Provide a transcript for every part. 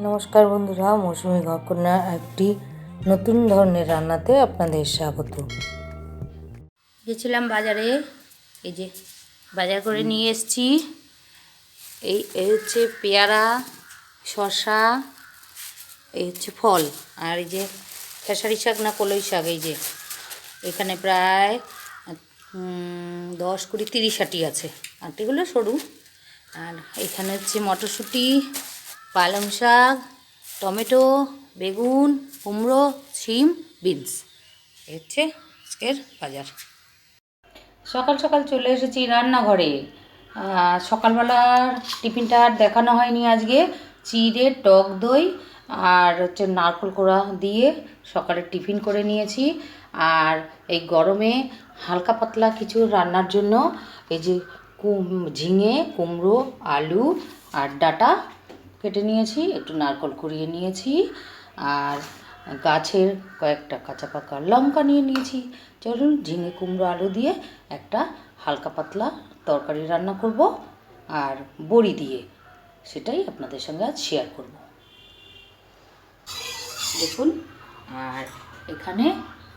নমস্কার বন্ধুরা, মৌসুমি ঘরকন্যা একটি নতুন ধরনের রান্নাতে আপনাদের স্বাগত। গেছিলাম বাজারে, এই যে বাজার করে নিয়ে এসেছি। এই হচ্ছে পেয়ারা, শসা, এই হচ্ছে ফল, আর এই যে খেসারি শাক না কলই শাক। এই যে এখানে প্রায় 10, 20, 30 আটি আছে, আটিগুলো সরু। আর এখানে হচ্ছে মটরশুঁটি, পালং শাক, টমেটো, বেগুন, কুমড়ো, শিম, বিনস। এই হচ্ছে আজকের বাজার। সকাল সকাল চলে এসেছি রান্নাঘরে। সকালবেলার টিফিনটা আর দেখানো হয়নি আজকে। চিড়ে টক দই আর হচ্ছে নারকেল কোড়া দিয়ে সকালে টিফিন করে নিয়েছি। আর এই গরমে হালকা পাতলা কিছু রান্নার জন্য এই যে ঝিঙে, কুমড়ো, আলু আর ডাঁটা কেটে নিয়েছি, একটু নারকেল কুড়িয়ে নিয়েছি, আর গাছের কয়েকটা কাঁচা পাকা লঙ্কা নিয়ে নিয়েছি। চলুন ঝিঙে কুমড়ো আলু দিয়ে একটা হালকা পাতলা তরকারি রান্না করব, আর বড়ি দিয়ে, সেটাই আপনাদের সঙ্গে আজ শেয়ার করব। দেখুন, আর এখানে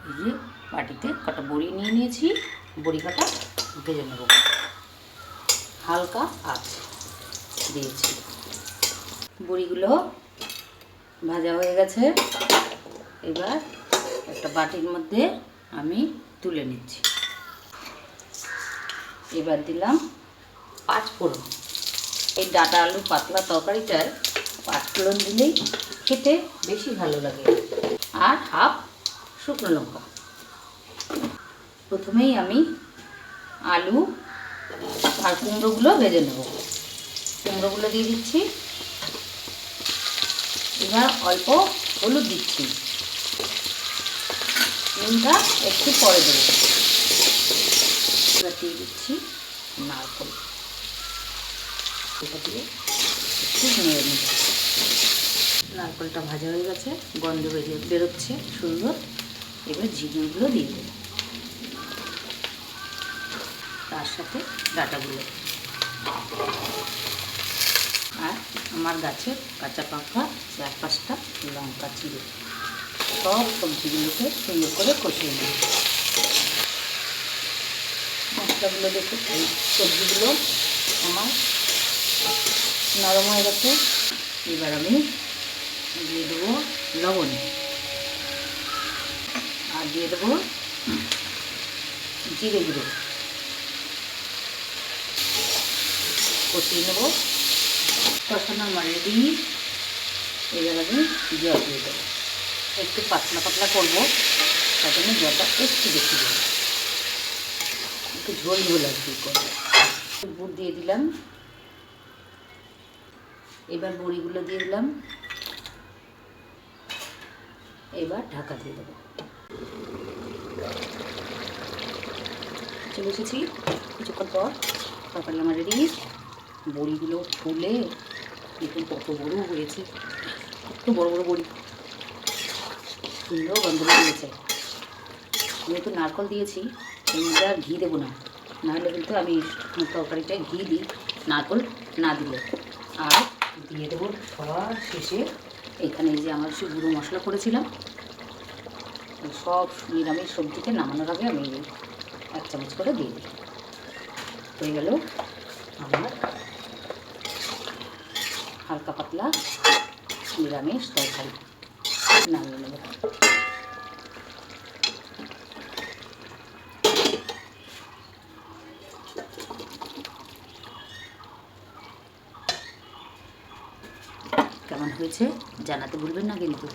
এই যে বাটিতে কটা বড়ি নিয়ে নিয়েছি, বড়ি কটা ভেজে নেব, হালকা আঁচ দিয়েছি। বড়িগুলো ভাজা হয়ে গেছে, এবার একটা বাটির মধ্যে আমি তুলে নিচ্ছি। এবার দিলাম 5 ফোড়ন। এই ডাঁটা আলু পাতলা তরকারিটায় 5 ফোড়ন দিলেই খেতে বেশি ভালো লাগে। আর হাফ শুকনো লঙ্কা। প্রথমেই আমি আলু আর কুমড়োগুলো ভেজে নেব। কুমড়োগুলো দিয়ে দিচ্ছি, এবার অল্প হলুদ দিচ্ছি, নুনটা একটু পরে দেবো। এবার দিয়ে দিচ্ছি নারকেল, এটা দিয়ে একটু নেড়ে নেব। নারকেলটা ভাজা হয়ে গেছে, গন্ধ বেরোচ্ছে সুন্দর। এবার ঝিঙেগুলো দিয়ে দেবো, তার সাথে ডাঁটাগুলো, আর আমার গাছের কাঁচা পাকা 4-5টা লঙ্কা চিড়ে। সব সবজিগুলোকে সুন্দর করে কষিয়ে নেব। মশলাগুলো দেখে এই সবজিগুলো আমার নরম হয়ে গেছে। এবার আমি দিয়ে দেবো লবণ, আর দিয়ে দেবো জিরে গুঁড়ো, কষিয়ে নেব। কষানো আমার রেডি। এবার আমি জল দিয়ে দেবো, একটু পাতলা পাতলা করবো, তার জন্য জলটা একটু বেশি দেবো, একটু ঝোল ঝোল আর কি করবো। গুড় দিয়ে দিলাম, এবার বড়িগুলো দিয়ে দিলাম, এবার ঢাকা দিয়ে দেবো। চলে এসেছি কিছুক্ষণ পর, তরকারি আমার রেডি। বড়িগুলো ফুলে দেখুন কত বড় হয়েছে, কত বড় বড় বড়ি, সুন্দর গন্ধ বেরিয়েছে। যেহেতু নারকেল দিয়েছি, এর মধ্যে আর ঘি দেবো না, নাহলে কিন্তু আমি তরকারিটায় ঘি দিই নারকেল না দিলে। আর দিয়ে দেবো সবার শেষে এখানে যে আমার সে গুঁড়ো মশলা করেছিলাম, সব নিরামিষ সবজিতে নামানোর আগে আমি 1 চামচ করে দিয়ে দিই। হয়ে গেল আমার হালকা পাতলা নিরামিষ তরকারি। নামিয়ে নেব। কেমন হয়েছে জানাতে ভুলবেন না কিন্তু।